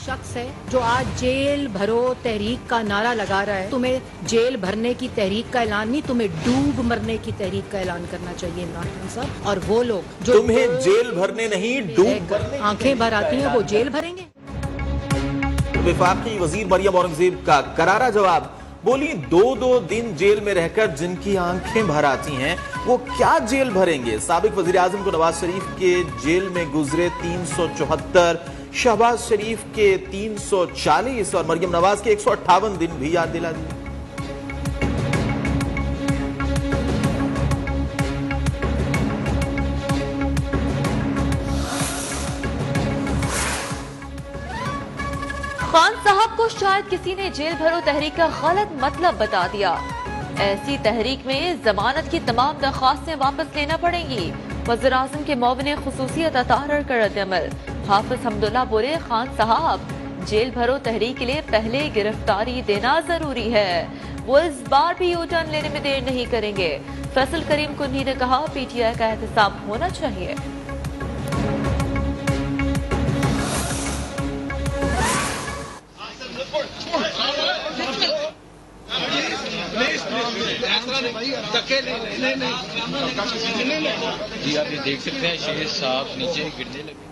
शख्स है जो आज जेल भरो तहरीक का नारा लगा रहा है, तुम्हें जेल भरने की तहरीक का ऐलान नहीं, तुम्हें डूब मरने की तहरीक का ऐलान करना चाहिए इमरान खान साहब। और वो लोग जो तुम्हें जेल भरने नहीं डूब भरने आंखें भर आती हैं वो जेल भरेंगे। वफाकी वजीर मरियम औरंगजेब का करारा जवाब, बोली 2-2 दिन जेल में रहकर जिनकी आंखें भर आती हैं वो क्या जेल भरेंगे। साबिक वजीर आजम को नवाज शरीफ के जेल में गुजरे 374, शहबाज शरीफ के 340 और मरियम नवाज के 158 दिन भी याद दिला दिए। खान साहब को शायद किसी ने जेल भरो तहरीक का गलत मतलब बता दिया। ऐसी तहरीक में जमानत की तमाम दरख्वास्तें वापस लेना पड़ेंगी। वज़ीर आज़म के मुआविन खुसूसियत अतार कर रद्द-ए-अमल। हाफिज हमदुल्ला बोले, खान साहब जेल भरो तहरीक के लिए पहले गिरफ्तारी देना जरूरी है, वो इस बार भी यू टर्न लेने में देर नहीं करेंगे। फैसल करीम कुन्नी ने कहा, PTI का एहतसाब होना चाहिए। जी आप ये देख सकते हैं शेर साहब नीचे गिरने लगे।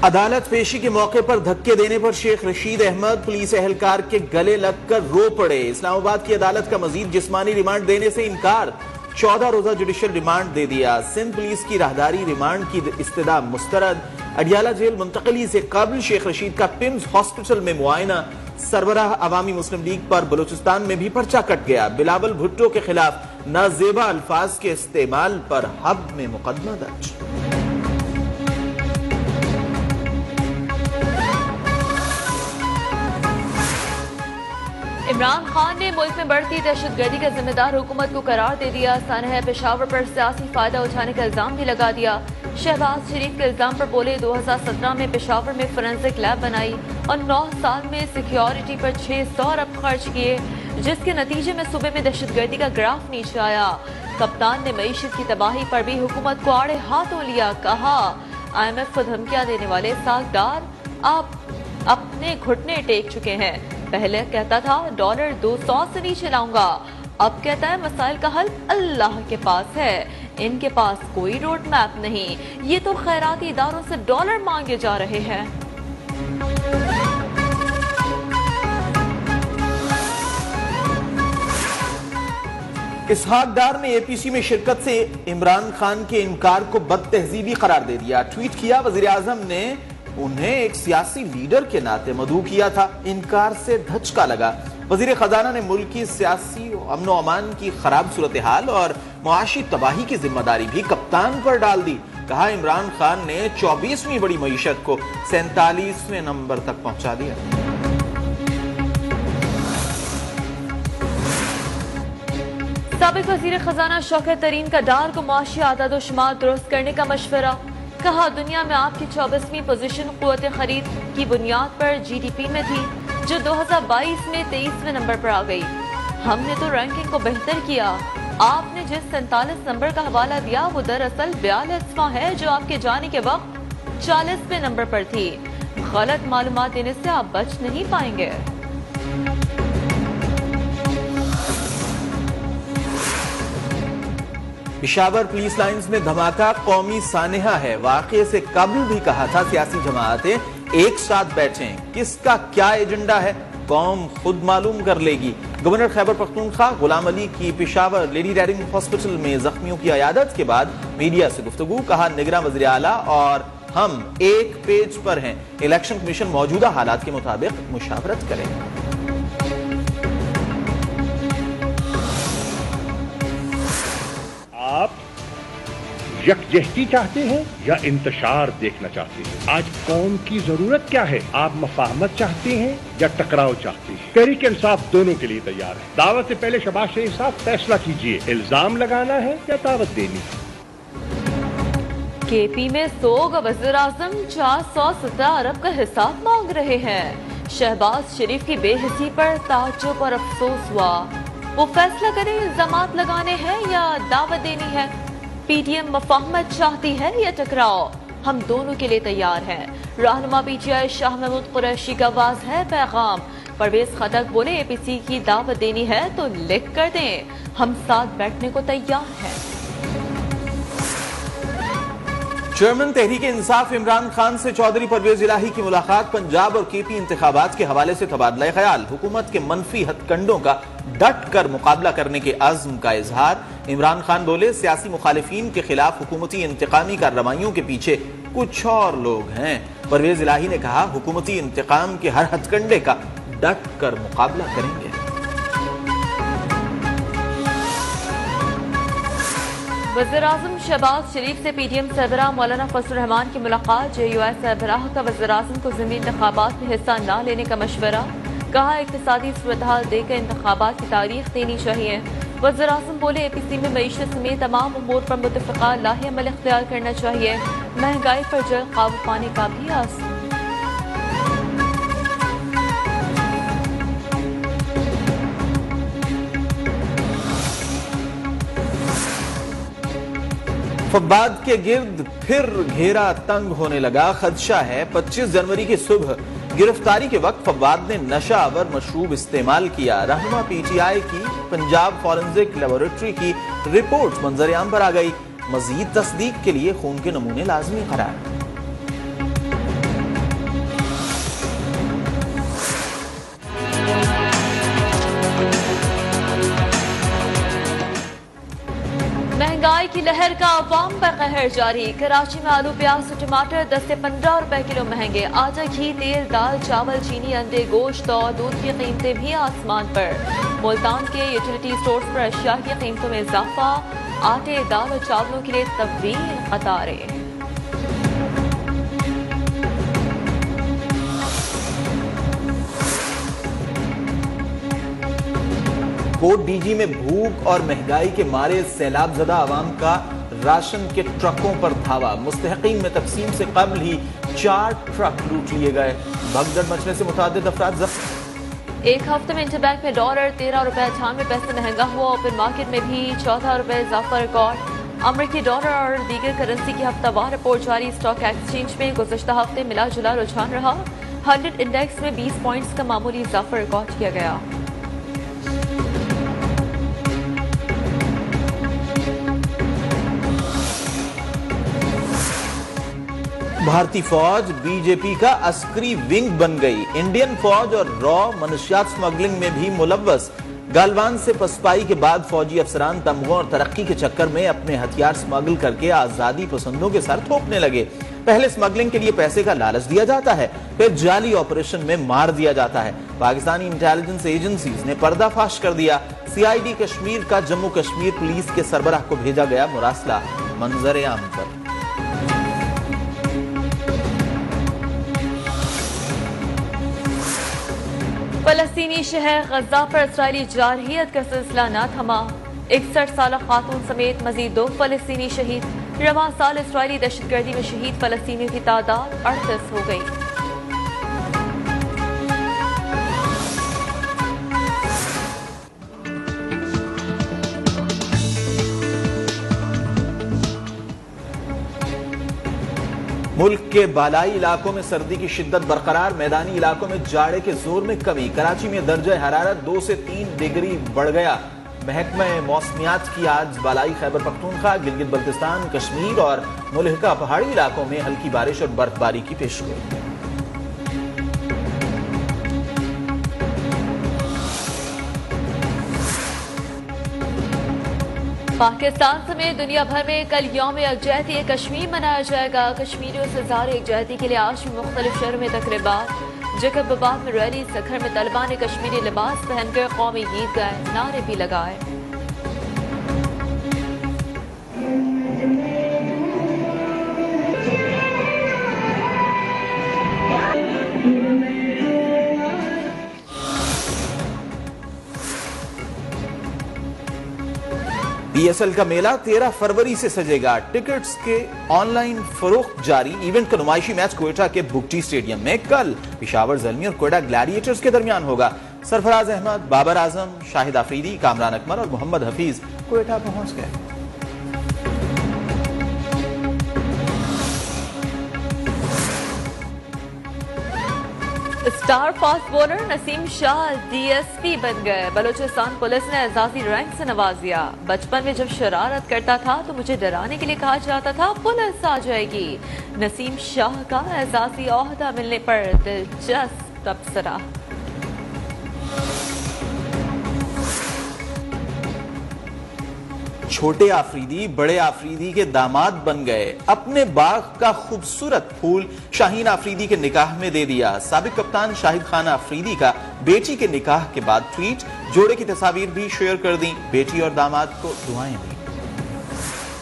अदालत पेशी के मौके पर धक्के देने पर शेख रशीद अहमद पुलिस एहलकार के गले लगकर रो पड़े। इस्लामाबाद की अदालत का मजीद जिस्मानी रिमांड देने से इनकार, 14 रोजा जुडिशियल रिमांड दे दिया। सिंध पुलिस की राहदारी रिमांड की इस्तदा मुस्तरद। अडियाला जेल मुंतकली से कबल शेख रशीद का पिम्स हॉस्पिटल में मुआयना। सरबराह अवामी मुस्लिम लीग पर बलूचिस्तान में भी पर्चा कट गया। बिलावल भुट्टो के खिलाफ नाजेबा अल्फाज के इस्तेमाल पर हब में मुकदमा दर्ज। इमरान खान ने मुल्क में बढ़ती दहशतगर्दी का जिम्मेदार हुकूमत को करार दे दिया। सानहा पेशावर पर सियासी फायदा उठाने का इल्जाम भी लगा दिया। शहबाज शरीफ के इल्जाम पर बोले, 2017 में पेशावर में फोरेंसिक लैब बनाई और 9 साल में सिक्योरिटी पर 600 अरब खर्च किए, जिसके नतीजे में सूबे में दहशतगर्दी का ग्राफ नीचे आया। कप्तान ने मईशत की तबाही पर भी हुकूमत को आड़े हाथों लिया। कहा, IMF को धमकियां देने वाले सागदार आप अपने घुटने टेक चुके हैं। पहले कहता था डॉलर 200 से नीचे लाऊंगा, अब कहता है मसाइल का हल अल्लाह के पास है, इनके पास कोई रोड मैप नहीं, ये तो खैराती इदारों से डॉलर मांगे जा रहे हैं। इसहाक डार ने APC में शिरकत से इमरान खान के इनकार को बदतहजीबी करार दे दिया। ट्वीट किया, वजीर आजम ने उन्हें एक सियासी लीडर के नाते मदऊ किया था, इनकार से धचका लगा। वजीर खजाना ने मुल्क की सियासी अमन व अमान की खराब सूरत हाल और मुआशी तबाही की जिम्मेदारी भी कप्तान पर डाल दी। कहा, इमरान खान ने 24वीं बड़ी मईशत को 47वें नंबर तक पहुंचा दिया। साबिक वजीर खजाना शौकत तरीन का डार को मुआशी आदाद शुमार दुरुस्त करने का मशवरा। कहा, दुनिया में आपकी 24वीं पोजीशन कुव्वत खरीद की बुनियाद पर GDP में थी, जो 2022 में 23वें नंबर पर आ गई। हमने तो रैंकिंग को बेहतर किया। आपने जिस 47 नंबर का हवाला दिया वो दरअसल 42वां है, जो आपके जाने के वक्त 40वें नंबर पर थी। गलत मालूमात देने से आप बच नहीं पाएंगे। पेशावर पुलिस लाइंस में धमाका कौमी सानेहा है। वाकये से कबल भी कहा था सियासी जमातें एक साथ बैठें, किसका क्या एजेंडा है कौम खुद मालूम कर लेगी। गवर्नर खैबर पख्तूनख्वा गुलाम अली की पेशावर लेडी रेडिंग हॉस्पिटल में जख्मियों की अयादत के बाद मीडिया से गुफ्तगू। कहा, निगरान वज़ीर आला और हम एक पेज पर हैं। इलेक्शन कमीशन मौजूदा हालात के मुताबिक मुशावरत करेगा। आप यकजहती चाहते हैं या इंतशार देखना चाहते हैं? आज कौम की जरूरत क्या है? आप मफाहमत चाहते हैं या टकराव चाहते हैं? तहरीक इंसाफ दोनों के लिए तैयार है। दावत से पहले शहबाज शरीफ साहब फैसला कीजिए, इल्जाम लगाना है या दावत देनी है। KP में सोग, वज़ीर आज़म 417 अरब का हिसाब मांग रहे हैं। शहबाज शरीफ की बेहिसी पर ताज्जुब और अफसोस हुआ। वो फैसला करें इल्जामात लगाने हैं या दावत देनी है। PTM मफाहमत चाहती है या टकराव। हम दोनों के लिए तैयार हैं। रहनुमा PTI शाह महमूद कुरैशी का आवाज है पैगाम। परवेज खटक बोले APC की दावत देनी है तो लिख कर दें, हम साथ बैठने को तैयार हैं। चेयरमैन तहरीक इंसाफ इमरान खान से चौधरी परवेज इलाही की मुलाकात। पंजाब और KP इंतखाबात के हवाले से तबादला ख्याल। हुकूमत के मनफी हथकंडों का डट कर मुकाबला करने के अज़्म का इजहार। इमरान खान बोले सियासी मुखालिफिन के खिलाफ हुकूमती इंतकामी कार्रवाइयों के पीछे कुछ और लोग हैं। परवेज इलाही ने कहा हुकूमती इंतकाम के हर हथकंडे का डट कर मुकाबला करेंगे। वज़ीर-ए-आज़म शहबाज शरीफ से PTM सरबराह मौलाना फजल रहमान की मुलाकात। JUI सरबराह का वज़ीर-ए-आज़म को ज़मीनी इंतखाबात में हिस्सा न लेने का मशवरा। कहा इक़्तिसादी सूरत-हाल देखकर इंतखाबात की तारीख देनी चाहिए। वज़ीर-ए-आज़म बोले APC में मईशत समेत तमाम उमूर पर मुत्तफ़िक़ा लाहे अमल इख्तियार करना चाहिए। महंगाई पर जल्द काबू पाने का भी आज़म। फव्वाद के गिर्द फिर घेरा तंग होने लगा। खदशा है 25 जनवरी की सुबह गिरफ्तारी के वक्त फव्वाद ने नशा आवर मशरूब इस्तेमाल किया। रहनुमा PTI की पंजाब फॉरेंसिक लेबोरेटरी की रिपोर्ट मंजर-ए-आम पर आ गई। मजीद तस्दीक के लिए खून के नमूने लाजमी करार। महंगाई की लहर का अवाम पर कहर जारी। कराची में आलू प्याज और टमाटर 10 से 15 रुपए किलो महंगे। आटा घी तेल दाल चावल चीनी अंडे गोश्त और दूध की कीमतें भी आसमान पर। मुल्तान के यूटिलिटी स्टोर्स पर अशिया की कीमतों में इजाफा। आटे दाल और चावलों के लिए तवील कतारें। कोट DG में भूख और महंगाई के मारे सैलाब ज़दा आवाम का राशन के ट्रकों पर धावा। मुस्तहकीन में तकसीम से कबल ही 4 ट्रक लूट लिए गए। भगदड़ मचने से मुतादिद अफराद जख्मी। एक हफ्ते में इंटरबैंक में डॉलर 13 रुपए 98 पैसे महंगा हुआ। ओपन मार्केट में भी 14 रुपए इजाफा रिकॉर्ड। अमरीकी डॉलर और दीगर करेंसी की हफ्तावार रिपोर्ट जारी। स्टॉक एक्सचेंज में गुज़श्ता हफ्ते मिला जुला रुझान रहा। 100 इंडेक्स में 20 पॉइंट्स का मामूली इजाफा रिकॉर्ड किया गया। भारतीय फौज BJP का अस्करी विंग बन गई। इंडियन फौज और रॉ मनशियात स्मगलिंग में भी मुलव्वस। गालवान से पसपाई के बाद फौजी अफसरान तमगों और तरक्की के चक्कर में अपने हथियार स्मगल करके आजादी पसंदों के सर थोपने लगे। पहले स्मगलिंग के लिए पैसे का लालच दिया जाता है, फिर जाली ऑपरेशन में मार दिया जाता है। पाकिस्तानी इंटेलिजेंस एजेंसीज ने पर्दाफाश कर दिया। CID कश्मीर का जम्मू कश्मीर पुलिस के सरबराह को भेजा गया मुरासला मंजर-ए-आम पर। फलस्तीनी शहर गजा पर इसराइली जारहियत का सिलसिला न थमा। 61 साल खातून समेत मजीद 2 फलस्तीनी शहीद। रवां साल इसराइली दहशतगर्दी में शहीद फलस्तीनियों की तादाद 38 हो गई। मुल्क के बालाई इलाकों में सर्दी की शिद्दत बरकरार। मैदानी इलाकों में जाड़े के जोर में कमी। कराची में दर्जा हरारत 2 से 3 डिग्री बढ़ गया। महकमा मौसमियात की आज बालाई खैबर पख्तूनख्वा, गिलगित बल्तिस्तान, कश्मीर और मुल्हिका पहाड़ी इलाकों में हल्की बारिश और बर्फबारी की पेशगोई। पाकिस्तान समेत दुनिया भर में कल यौम यकजहती कश्मीर मनाया जाएगा। कश्मीरियों से ज़ाहिर यकजहती के लिए आज भी मुख्तलिफ शहरों में तकरीबात। जैकबाबाद में रैली, सखर में तलबा ने कश्मीरी लिबास पहनकर कौमी गीत गाए, नारे भी लगाए। PSL का मेला 13 फरवरी से सजेगा। टिकट्स के ऑनलाइन फरोख्त जारी। इवेंट का नुमाइशी मैच क्वेटा के बुगटी स्टेडियम में कल पेशावर ज़ल्मी और क्वेटा ग्लैडिएटर्स के दरमियान होगा। सरफराज अहमद, बाबर आजम, शाहिद आफरीदी, कामरान अकमल और मोहम्मद हफीज क्वेटा पहुंच गए। Star fast bowler Naseem Shah DSP बन गए। बलूचिस्तान पुलिस ने एजाजी रैंक से नवाज दिया। बचपन में जब शरारत करता था तो मुझे डराने के लिए कहा जाता था पुलिस आ जाएगी। नसीम शाह का एजाजी ओहदा मिलने पर दिलचस्प तबसरा। छोटे आफरीदी बड़े आफरीदी के दामाद बन गए। अपने बाग का खूबसूरत फूल शाहीन आफरीदी के निकाह में दे दिया। साबिक कप्तान शाहिद खान आफरीदी का बेटी के निकाह के बाद ट्वीट, जोड़े की तस्वीर भी शेयर कर दी। बेटी और दामाद को दुआएं दी।